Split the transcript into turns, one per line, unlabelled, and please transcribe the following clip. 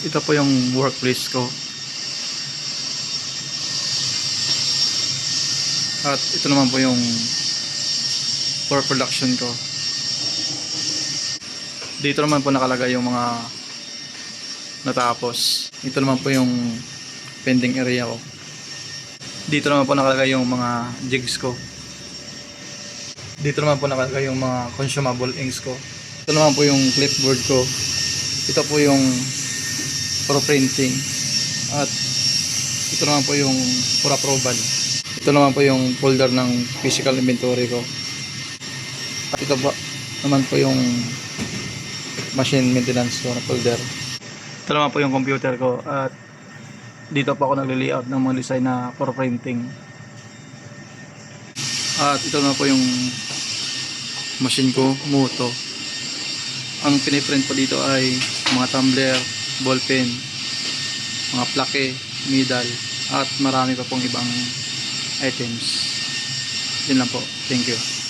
Ito po yung workplace ko. At ito naman po yung for production ko. Dito naman po nakalagay yung mga natapos. Ito naman po yung pending area ko. Dito naman po nakalagay yung mga jigs ko. Dito naman po nakalagay yung mga consumable inks ko. Ito naman po yung clipboard ko. Ito po yung for printing. At ito naman po yung for approval. Ito naman po yung folder ng physical inventory ko. At ito po naman po yung machine maintenance ko na folder. Ito naman po yung computer ko. At dito po ako nagli-layout ng mga design na for printing. At ito naman po yung machine ko, Moto. Ang piniprint po dito ay mga tumbler, ballpen, mga plaque, needle, at marami pa pong ibang items. Yun lang po. Thank you.